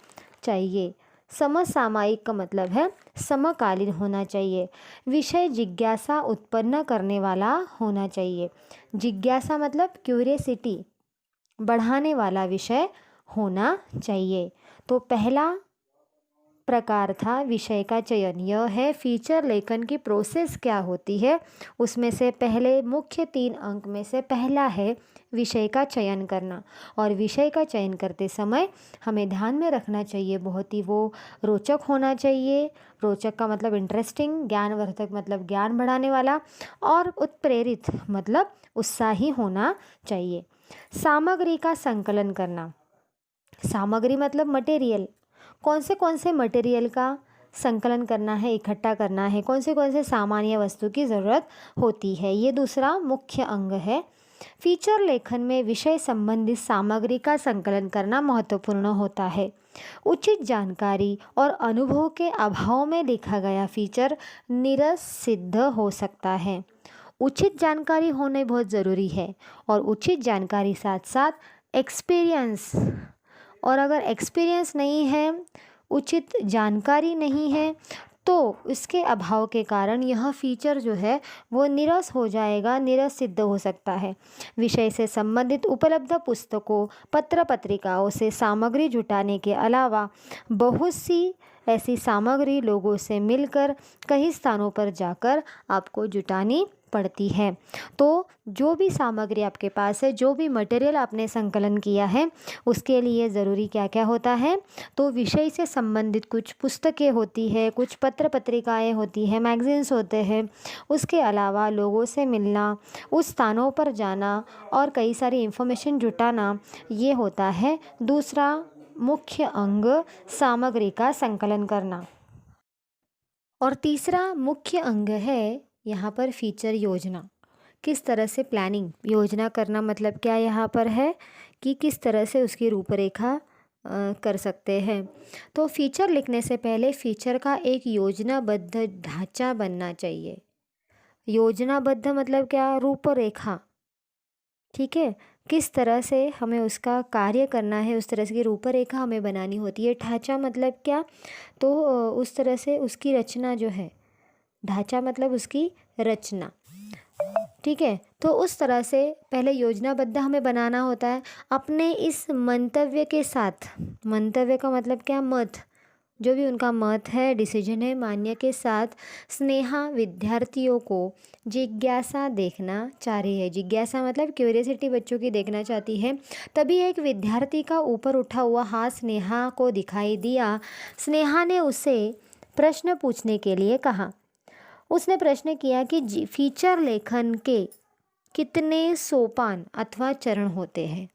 चाहिए। समसामयिक का मतलब है समकालीन होना चाहिए। विषय जिज्ञासा उत्पन्न करने वाला होना चाहिए। जिज्ञासा मतलब क्यूरियसिटी बढ़ाने वाला विषय होना चाहिए। तो पहला प्रकार था विषय का चयन। यह है फीचर लेखन की प्रोसेस क्या होती है, उसमें से पहले मुख्य 3 अंक में से पहला है विषय का चयन करना। और विषय का चयन करते समय हमें ध्यान में रखना चाहिए बहुत ही वो रोचक होना चाहिए। रोचक का मतलब इंटरेस्टिंग, ज्ञानवर्धक मतलब ज्ञान बढ़ाने वाला, और उत्प्रेरित मतलब उत्साही होना चाहिए। सामग्री का संकलन करना। सामग्री मतलब मटेरियल। कौन से मटेरियल का संकलन करना है, इकट्ठा करना है, कौन से सामान्य वस्तु की ज़रूरत होती है, ये दूसरा मुख्य अंग है। फीचर लेखन में विषय संबंधित सामग्री का संकलन करना महत्वपूर्ण होता है। उचित जानकारी और अनुभव के अभाव में लिखा गया फीचर नीरस सिद्ध हो सकता है। उचित जानकारी होने बहुत ज़रूरी है, और उचित जानकारी साथ साथ एक्सपीरियंस। और अगर एक्सपीरियंस नहीं है, उचित जानकारी नहीं है, तो इसके अभाव के कारण यह फीचर जो है वो नीरस हो जाएगा, नीरस सिद्ध हो सकता है। विषय से संबंधित उपलब्ध पुस्तकों, पत्र पत्रिकाओं से सामग्री जुटाने के अलावा बहुत सी ऐसी सामग्री लोगों से मिलकर कई स्थानों पर जाकर आपको जुटानी पड़ती है। तो जो भी सामग्री आपके पास है, जो भी मटेरियल आपने संकलन किया है, उसके लिए ज़रूरी क्या क्या होता है, तो विषय से संबंधित कुछ पुस्तकें होती है, कुछ पत्र पत्रिकाएँ होती है, मैगजीन्स होते हैं। उसके अलावा लोगों से मिलना, उस स्थानों पर जाना और कई सारी इन्फॉर्मेशन जुटाना, ये होता है दूसरा मुख्य अंग, सामग्री का संकलन करना। और तीसरा मुख्य अंग है यहाँ पर फीचर योजना। किस तरह से प्लानिंग, योजना करना मतलब क्या यहाँ पर है कि किस तरह से उसकी रूपरेखा कर सकते हैं। तो फीचर लिखने से पहले फीचर का एक योजनाबद्ध ढांचा बनना चाहिए। योजनाबद्ध मतलब क्या? रूपरेखा। ठीक है, किस तरह से हमें उसका कार्य करना है, उस तरह से की रूपरेखा हमें बनानी होती है। ढांचा मतलब क्या? तो उस तरह से उसकी रचना जो है, ढांचा मतलब उसकी रचना। ठीक है, तो उस तरह से पहले योजनाबद्ध हमें बनाना होता है अपने इस मंतव्य के साथ। मंतव्य का मतलब क्या? मत, जो भी उनका मत है, डिसीजन है, मान्य के साथ स्नेहा विद्यार्थियों को जिज्ञासा देखना चाह रही है। जिज्ञासा मतलब क्यूरियसिटी बच्चों की देखना चाहती है। तभी एक विद्यार्थी का ऊपर उठा हुआ हाथ स्नेहा को दिखाई दिया। स्नेहा ने उसे प्रश्न पूछने के लिए कहा। उसने प्रश्न किया कि फीचर लेखन के कितने सोपान अथवा चरण होते हैं।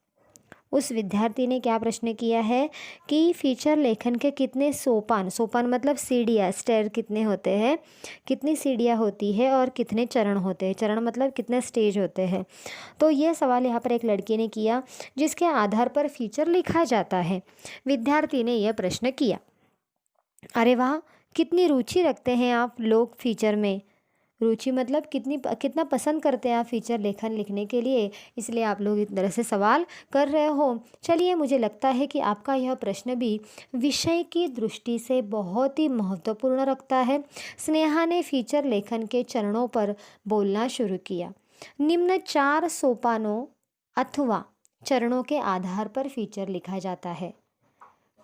उस विद्यार्थी ने क्या प्रश्न किया है कि फीचर लेखन के कितने सोपान मतलब सीढ़ियाँ, स्टेयर कितने होते हैं, कितनी सीढ़ियाँ होती है और कितने चरण होते हैं। चरण मतलब कितने स्टेज होते हैं। तो ये सवाल यहाँ पर एक लड़की ने किया जिसके आधार पर फीचर लिखा जाता है। विद्यार्थी ने यह प्रश्न किया। अरे वाह, कितनी रुचि रखते हैं आप लोग फीचर में। रुचि मतलब कितना पसंद करते हैं आप फीचर लेखन लिखने के लिए, इसलिए आप लोग इस तरह से सवाल कर रहे हो। चलिए, मुझे लगता है कि आपका यह प्रश्न भी विषय की दृष्टि से बहुत ही महत्वपूर्ण रखता है। स्नेहा ने फीचर लेखन के चरणों पर बोलना शुरू किया। निम्न 4 सोपानों अथवा चरणों के आधार पर फीचर लिखा जाता है।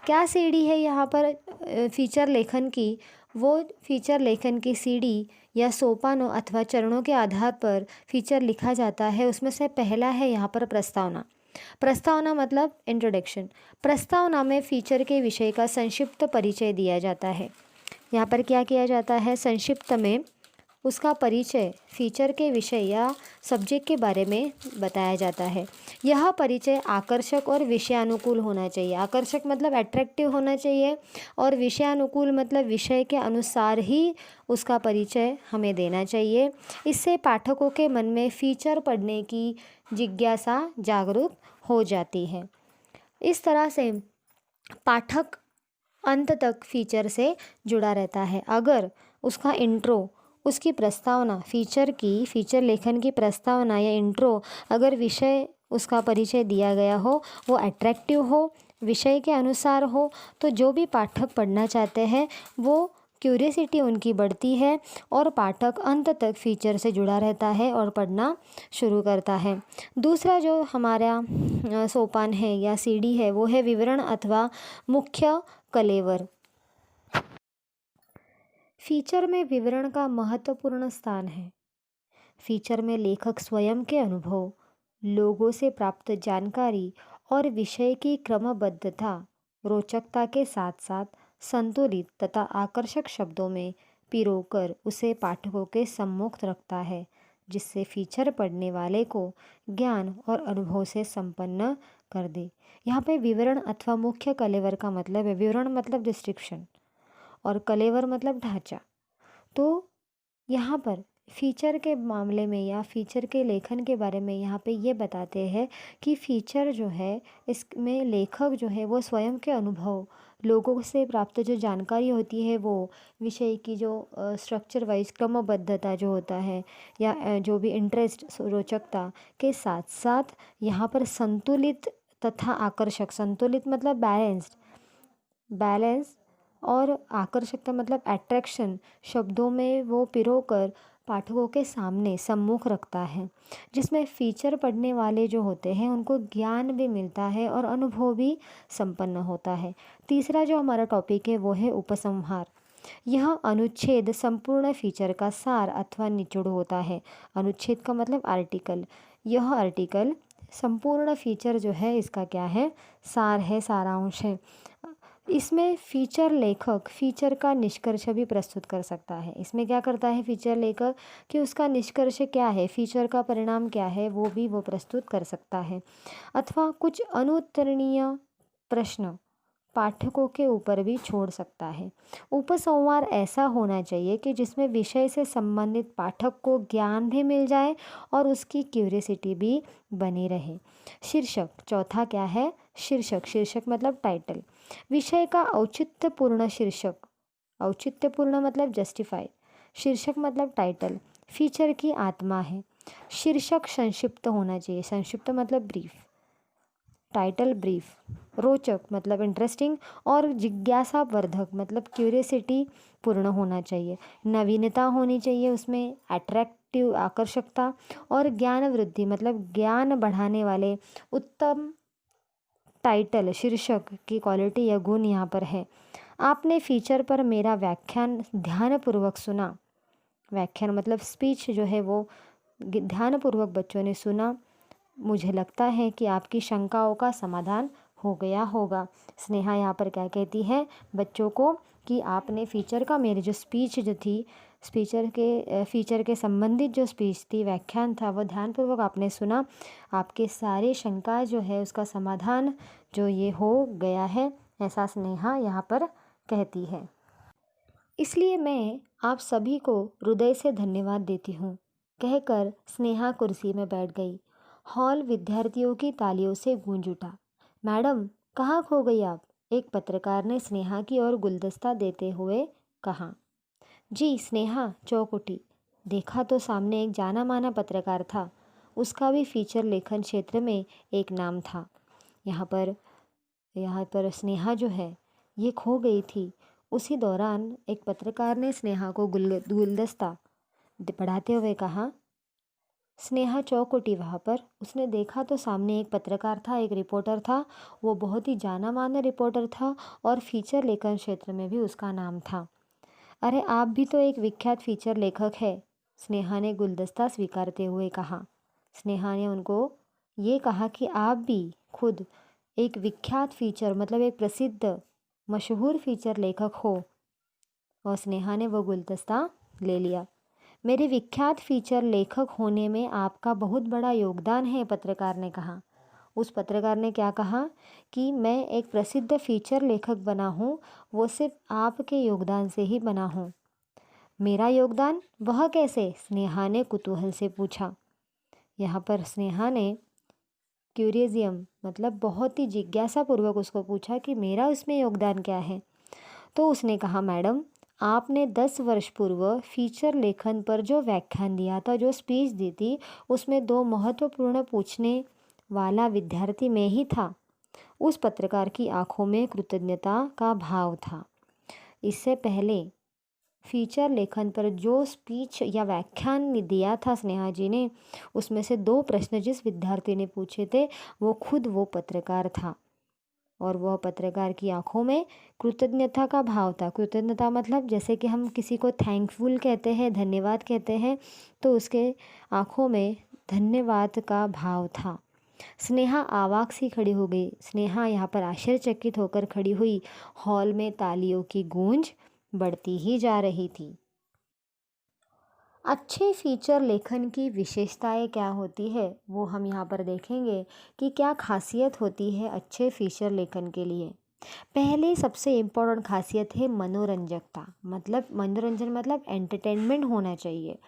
क्या सीढ़ी है यहाँ पर फीचर लेखन की? वो फीचर लेखन की सीढ़ी या सोपानों अथवा चरणों के आधार पर फीचर लिखा जाता है, उसमें से पहला है यहाँ पर प्रस्तावना। प्रस्तावना मतलब इंट्रोडक्शन। प्रस्तावना में फीचर के विषय का संक्षिप्त परिचय दिया जाता है। यहाँ पर क्या किया जाता है? संक्षिप्त में उसका परिचय, फीचर के विषय या सब्जेक्ट के बारे में बताया जाता है। यह परिचय आकर्षक और विषयानुकूल होना चाहिए। आकर्षक मतलब अट्रैक्टिव होना चाहिए, और विषयानुकूल मतलब विषय के अनुसार ही उसका परिचय हमें देना चाहिए। इससे पाठकों के मन में फीचर पढ़ने की जिज्ञासा जागरूक हो जाती है। इस तरह से पाठक अंत तक फीचर से जुड़ा रहता है। अगर उसका इंट्रो, उसकी प्रस्तावना, फीचर लेखन की प्रस्तावना या इंट्रो, अगर विषय उसका परिचय दिया गया हो वो अट्रैक्टिव हो, विषय के अनुसार हो, तो जो भी पाठक पढ़ना चाहते हैं वो क्यूरियसिटी उनकी बढ़ती है और पाठक अंत तक फीचर से जुड़ा रहता है और पढ़ना शुरू करता है। दूसरा जो हमारा सोपान है या सीढ़ी है वो है विवरण अथवा मुख्य कलेवर। फीचर में विवरण का महत्वपूर्ण स्थान है। फीचर में लेखक स्वयं के अनुभव, लोगों से प्राप्त जानकारी और विषय की क्रमबद्धता, रोचकता के साथ साथ संतुलित तथा आकर्षक शब्दों में पिरोकर उसे पाठकों के सम्मुख रखता है, जिससे फीचर पढ़ने वाले को ज्ञान और अनुभव से संपन्न कर दे। यहाँ पे विवरण अथवा मुख्य कलेवर का मतलब है, विवरण मतलब डिस्क्रिप्शन और कलेवर मतलब ढांचा। तो यहाँ पर फीचर के मामले में या फीचर के लेखन के बारे में यहाँ पे ये बताते हैं कि फीचर जो है इसमें लेखक जो है वो स्वयं के अनुभव, लोगों से प्राप्त जो जानकारी होती है वो, विषय की जो स्ट्रक्चर वाइज क्रमबद्धता जो होता है या जो भी इंटरेस्ट, रोचकता के साथ साथ यहाँ पर संतुलित तथा आकर्षक, संतुलित मतलब बैलेंस और आकर्षकता मतलब अट्रैक्शन शब्दों में वो पिरोकर पाठकों के सामने सम्मुख रखता है, जिसमें फीचर पढ़ने वाले जो होते हैं उनको ज्ञान भी मिलता है और अनुभव भी संपन्न होता है। तीसरा जो हमारा टॉपिक है वो है उपसंहार। यह अनुच्छेद संपूर्ण फीचर का सार अथवा निचोड़ होता है। अनुच्छेद का मतलब आर्टिकल। यह आर्टिकल संपूर्ण फीचर जो है इसका क्या है? सार है, सारांश है। इसमें फीचर लेखक फीचर का निष्कर्ष भी प्रस्तुत कर सकता है। इसमें क्या करता है फीचर लेखक कि उसका निष्कर्ष क्या है, फीचर का परिणाम क्या है, वो भी वो प्रस्तुत कर सकता है। अथवा कुछ अनुत्तरणीय प्रश्न पाठकों के ऊपर भी छोड़ सकता है। उपसंहार ऐसा होना चाहिए कि जिसमें विषय से संबंधित पाठक को ज्ञान भी मिल जाए और उसकी क्यूरियसिटी भी बनी रहे। शीर्षक, चौथा क्या है? शीर्षक। शीर्षक मतलब टाइटल। विषय का औचित्यपूर्ण शीर्षक, औचित्यपूर्ण मतलब जस्टिफाइड, शीर्षक मतलब टाइटल फीचर की आत्मा है। शीर्षक संक्षिप्त होना चाहिए, संक्षिप्त मतलब ब्रीफ, टाइटल ब्रीफ। रोचक मतलब इंटरेस्टिंग और जिज्ञासावर्धक मतलब क्यूरियसिटी पूर्ण होना चाहिए। नवीनता होनी चाहिए उसमें, अट्रैक्टिव आकर्षकता, और ज्ञान वृद्धि मतलब ज्ञान बढ़ाने वाले उत्तम टाइटल शीर्षक की क्वालिटी या गुण यहाँ पर है। आपने फीचर पर मेरा व्याख्यान ध्यानपूर्वक सुना। व्याख्यान मतलब स्पीच जो है वो ध्यानपूर्वक बच्चों ने सुना। मुझे लगता है कि आपकी शंकाओं का समाधान हो गया होगा। स्नेहा यहाँ पर क्या कहती है बच्चों को कि आपने फीचर का, मेरी जो स्पीच जो थी, फीचर के संबंधित जो स्पीच थी, व्याख्यान था, वो ध्यानपूर्वक आपने सुना। आपके सारे शंका जो है उसका समाधान जो ये हो गया है, ऐसा स्नेहा यहाँ पर कहती है। इसलिए मैं आप सभी को हृदय से धन्यवाद देती हूँ, कहकर स्नेहा कुर्सी में बैठ गई। हॉल विद्यार्थियों की तालियों से गूंज उठा। मैडम, कहाँ खो गई आप? एक पत्रकार ने स्नेहा की ओर गुलदस्ता देते हुए कहा। जी, स्नेहा चौंक उठी। देखा तो सामने एक जाना माना पत्रकार था। उसका भी फीचर लेखन क्षेत्र में एक नाम था। यहाँ पर स्नेहा जो है ये खो गई थी। उसी दौरान एक पत्रकार ने स्नेहा को गुलदस्ता पढ़ाते हुए कहा। स्नेहा चौंक उठी वहाँ पर। उसने देखा तो सामने एक पत्रकार था, एक रिपोर्टर था। वो बहुत ही जाना माना रिपोर्टर था और फीचर लेखन क्षेत्र में भी उसका नाम था। अरे आप भी तो एक विख्यात फीचर लेखक है, स्नेहा ने गुलदस्ता स्वीकारते हुए कहा। स्नेहा ने उनको ये कहा कि आप भी खुद एक विख्यात फीचर मतलब एक प्रसिद्ध मशहूर फीचर लेखक हो। और स्नेहा ने वो गुलदस्ता ले लिया। मेरे विख्यात फीचर लेखक होने में आपका बहुत बड़ा योगदान है, पत्रकार ने कहा। उस पत्रकार ने क्या कहा कि मैं एक प्रसिद्ध फीचर लेखक बना हूँ, वो सिर्फ आपके योगदान से ही बना हूँ। मेरा योगदान, वह कैसे? स्नेहा ने कुतूहल से पूछा। यहाँ पर स्नेहा ने क्यूरियजियम मतलब बहुत ही जिज्ञासापूर्वक उसको पूछा कि मेरा उसमें योगदान क्या है। तो उसने कहा, मैडम आपने 10 वर्ष पूर्व फीचर लेखन पर जो व्याख्यान दिया था, जो स्पीच दी थी, उसमें 2 महत्वपूर्ण पूछने वाला विद्यार्थी मैं ही था। उस पत्रकार की आंखों में कृतज्ञता का भाव था। इससे पहले फीचर लेखन पर जो स्पीच या व्याख्यान दिया था स्नेहा जी ने, उसमें से 2 प्रश्न जिस विद्यार्थी ने पूछे थे वो खुद वो पत्रकार था। और वह पत्रकार की आंखों में कृतज्ञता का भाव था। कृतज्ञता मतलब जैसे कि हम किसी को थैंकफुल कहते हैं, धन्यवाद कहते हैं, तो उसके आंखों में धन्यवाद का भाव था। स्नेहा आवाक सी खड़ी हो गई। स्नेहा यहाँ पर आश्चर्यचकित होकर खड़ी हुई। हॉल में तालियों की गूंज बढ़ती ही जा रही थी। अच्छे फीचर लेखन की विशेषताएं क्या होती है वो हम यहाँ पर देखेंगे कि क्या खासियत होती है अच्छे फीचर लेखन के लिए। पहले सबसे इम्पोर्टेंट खासियत है मनोरंजकता, मतलब मनोरंजन मतलब एंटरटेनमेंट होना चाहिए।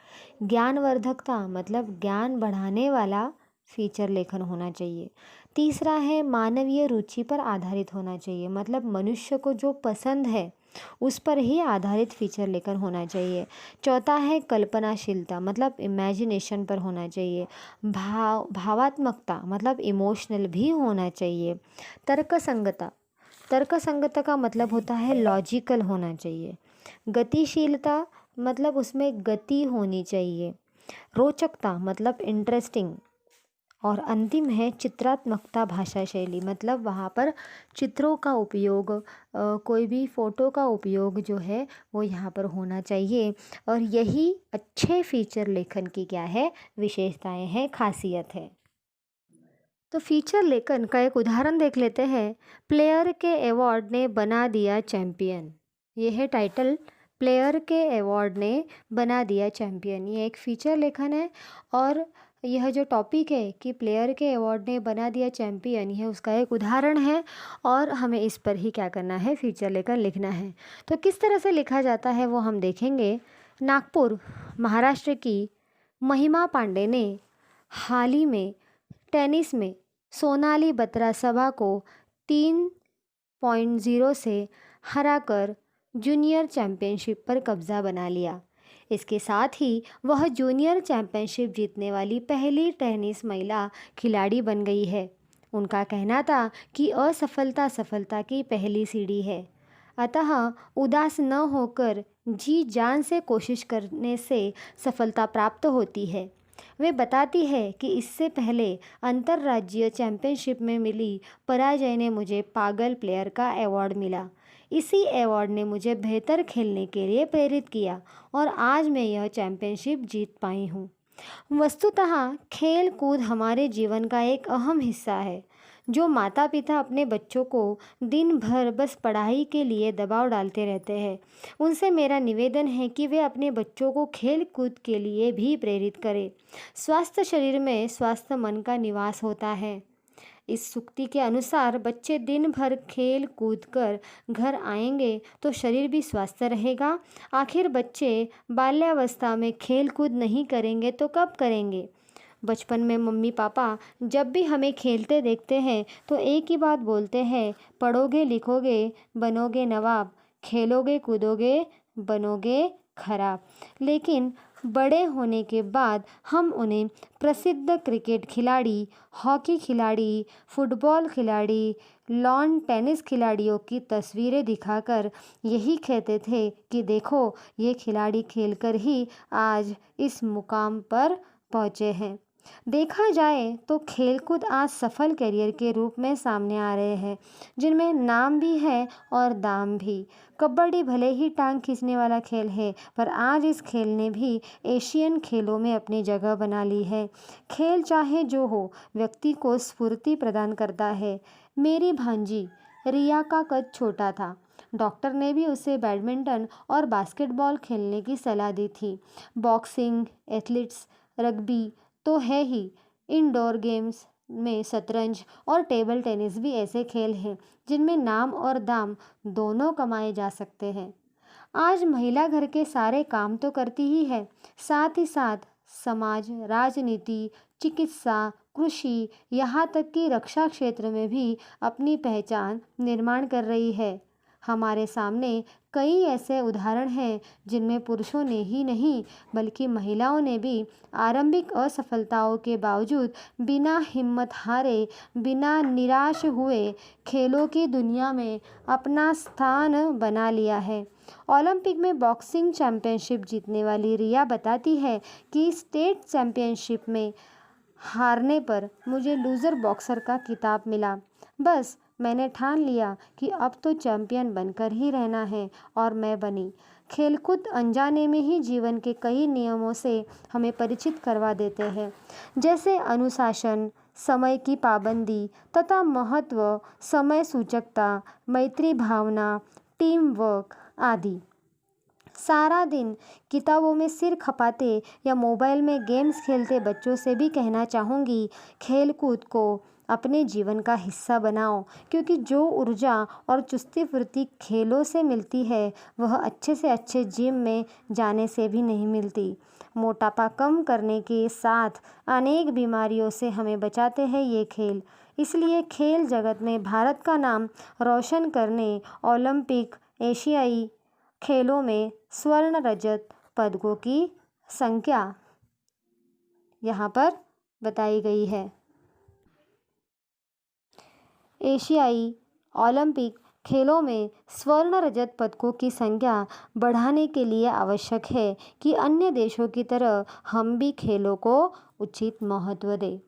ज्ञानवर्धकता मतलब ज्ञान बढ़ाने वाला फीचर लेखन होना चाहिए। तीसरा है मानवीय रुचि पर आधारित होना चाहिए, मतलब मनुष्य को जो पसंद है उस पर ही आधारित फीचर लेखन होना चाहिए। चौथा है कल्पनाशीलता, मतलब इमेजिनेशन पर होना चाहिए। भावात्मकता मतलब इमोशनल भी होना चाहिए। तर्कसंगता का मतलब होता है लॉजिकल होना चाहिए। गतिशीलता मतलब उसमें गति होनी चाहिए। रोचकता मतलब इंटरेस्टिंग। और अंतिम है चित्रात्मकता, भाषा शैली, मतलब वहाँ पर चित्रों का उपयोग, कोई भी फ़ोटो का उपयोग जो है वो यहाँ पर होना चाहिए। और यही अच्छे फीचर लेखन की क्या है, विशेषताएं हैं, खासियत है। तो फीचर लेखन का एक उदाहरण देख लेते हैं। प्लेयर के अवार्ड ने बना दिया चैम्पियन। ये है टाइटल, प्लेयर के अवार्ड ने बना दिया चैम्पियन। ये एक फीचर लेखन है। और यह जो टॉपिक है कि प्लेयर के अवार्ड ने बना दिया चैम्पियन, यह उसका एक उदाहरण है। और हमें इस पर ही क्या करना है, फीचर लेखन लिखना है। तो किस तरह से लिखा जाता है वो हम देखेंगे। नागपुर महाराष्ट्र की महिमा पांडे ने हाल ही में टेनिस में सोनाली बत्रासभा को 3-0 से हराकर जूनियर चैंपियनशिप पर कब्जा बना लिया। इसके साथ ही वह जूनियर चैंपियनशिप जीतने वाली पहली टेनिस महिला खिलाड़ी बन गई है। उनका कहना था कि असफलता सफलता की पहली सीढ़ी है, अतः उदास न होकर जी जान से कोशिश करने से सफलता प्राप्त होती है। वे बताती है कि इससे पहले अंतर्राज्यीय चैंपियनशिप में मिली पराजय ने मुझे पागल प्लेयर का अवार्ड मिला। इसी अवार्ड ने मुझे बेहतर खेलने के लिए प्रेरित किया और आज मैं यह चैंपियनशिप जीत पाई हूँ। वस्तुतः खेल कूद हमारे जीवन का एक अहम हिस्सा है। जो माता पिता अपने बच्चों को दिन भर बस पढ़ाई के लिए दबाव डालते रहते हैं, उनसे मेरा निवेदन है कि वे अपने बच्चों को खेल कूद के लिए भी प्रेरित करें। स्वस्थ शरीर में स्वस्थ मन का निवास होता है। इस सूक्ति के अनुसार बच्चे दिन भर खेल कूद कर घर आएंगे तो शरीर भी स्वस्थ रहेगा। आखिर बच्चे बाल्यावस्था में खेल कूद नहीं करेंगे तो कब करेंगे? बचपन में मम्मी पापा जब भी हमें खेलते देखते हैं तो एक ही बात बोलते हैं, पढ़ोगे लिखोगे बनोगे नवाब, खेलोगे कूदोगे बनोगे खराब। लेकिन बड़े होने के बाद हम उन्हें प्रसिद्ध क्रिकेट खिलाड़ी, हॉकी खिलाड़ी, फुटबॉल खिलाड़ी, लॉन टेनिस खिलाड़ियों की तस्वीरें दिखाकर यही कहते थे कि देखो, ये खिलाड़ी खेलकर ही आज इस मुकाम पर पहुँचे हैं। देखा जाए तो खेलकूद आज सफल करियर के रूप में सामने आ रहे हैं, जिनमें नाम भी है और दाम भी। कबड्डी भले ही टांग खींचने वाला खेल है, पर आज इस खेल ने भी एशियन खेलों में अपनी जगह बना ली है। खेल चाहे जो हो, व्यक्ति को स्फूर्ति प्रदान करता है। मेरी भांजी रिया का कद छोटा था। डॉक्टर ने भी उसे बैडमिंटन और बास्केटबॉल खेलने की सलाह दी थी। बॉक्सिंग, एथलेटिक्स, रग्बी तो है ही। इंडोर गेम्स में शतरंज और टेबल टेनिस भी ऐसे खेल हैं जिनमें नाम और दाम दोनों कमाए जा सकते हैं। आज महिला घर के सारे काम तो करती ही है, साथ ही साथ समाज, राजनीति, चिकित्सा, कृषि, यहाँ तक कि रक्षा क्षेत्र में भी अपनी पहचान निर्माण कर रही है। हमारे सामने कई ऐसे उदाहरण हैं जिनमें पुरुषों ने ही नहीं बल्कि महिलाओं ने भी आरंभिक असफलताओं के बावजूद बिना हिम्मत हारे, बिना निराश हुए खेलों की दुनिया में अपना स्थान बना लिया है। ओलंपिक में बॉक्सिंग चैंपियनशिप जीतने वाली रिया बताती है कि स्टेट चैंपियनशिप में हारने पर मुझे लूज़र बॉक्सर का खिताब मिला। बस मैंने ठान लिया कि अब तो चैंपियन बनकर ही रहना है, और मैं बनी। खेलकूद अनजाने में ही जीवन के कई नियमों से हमें परिचित करवा देते हैं, जैसे अनुशासन, समय की पाबंदी तथा महत्व, समय सूचकता, मैत्री भावना, टीम वर्क आदि। सारा दिन किताबों में सिर खपाते या मोबाइल में गेम्स खेलते बच्चों से भी कहना चाहूँगी, खेलकूद को अपने जीवन का हिस्सा बनाओ, क्योंकि जो ऊर्जा और चुस्ती फुर्ती खेलों से मिलती है वह अच्छे से अच्छे जिम में जाने से भी नहीं मिलती। मोटापा कम करने के साथ अनेक बीमारियों से हमें बचाते हैं ये खेल। इसलिए खेल जगत में भारत का नाम रोशन करने ओलंपिक, एशियाई खेलों में स्वर्ण रजत पदकों की संख्या यहाँ पर बताई गई है। एशियाई ओलंपिक खेलों में स्वर्ण रजत पदकों की संख्या बढ़ाने के लिए आवश्यक है कि अन्य देशों की तरह हम भी खेलों को उचित महत्व दें।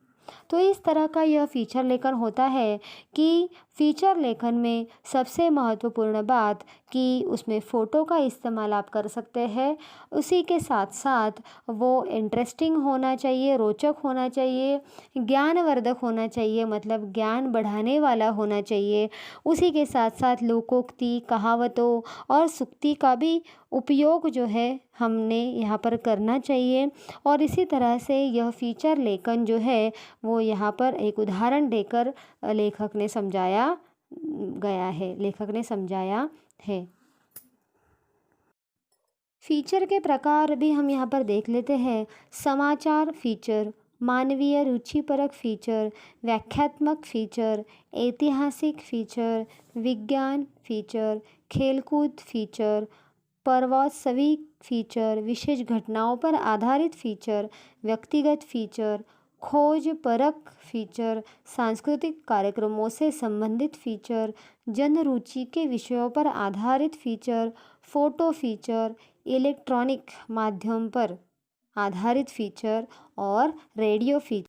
तो इस तरह का यह फीचर लेखन होता है कि फीचर लेखन में सबसे महत्वपूर्ण बात कि उसमें फ़ोटो का इस्तेमाल आप कर सकते हैं। उसी के साथ साथ वो इंटरेस्टिंग होना चाहिए, रोचक होना चाहिए, ज्ञानवर्धक होना चाहिए, मतलब ज्ञान बढ़ाने वाला होना चाहिए। उसी के साथ साथ लोकोक्ति, कहावतों और सूक्ति का भी उपयोग जो है हमने यहाँ पर करना चाहिए। और इसी तरह से यह फीचर लेखन जो है वो यहाँ पर एक उदाहरण देकर लेखक ने समझाया है। फीचर के प्रकार भी हम यहाँ पर देख लेते हैं। समाचार फीचर, मानवीय रुचिपरक फीचर, व्याख्यात्मक फीचर, ऐतिहासिक फीचर, विज्ञान फीचर, खेलकूद फीचर, परवस्वी फीचर, विशेष घटनाओं पर आधारित फीचर, व्यक्तिगत फीचर, खोज परक फीचर, सांस्कृतिक कार्यक्रमों से संबंधित फीचर, जन रुचि के विषयों पर आधारित फीचर, फोटो फीचर, इलेक्ट्रॉनिक माध्यम पर आधारित फीचर और रेडियो फीचर।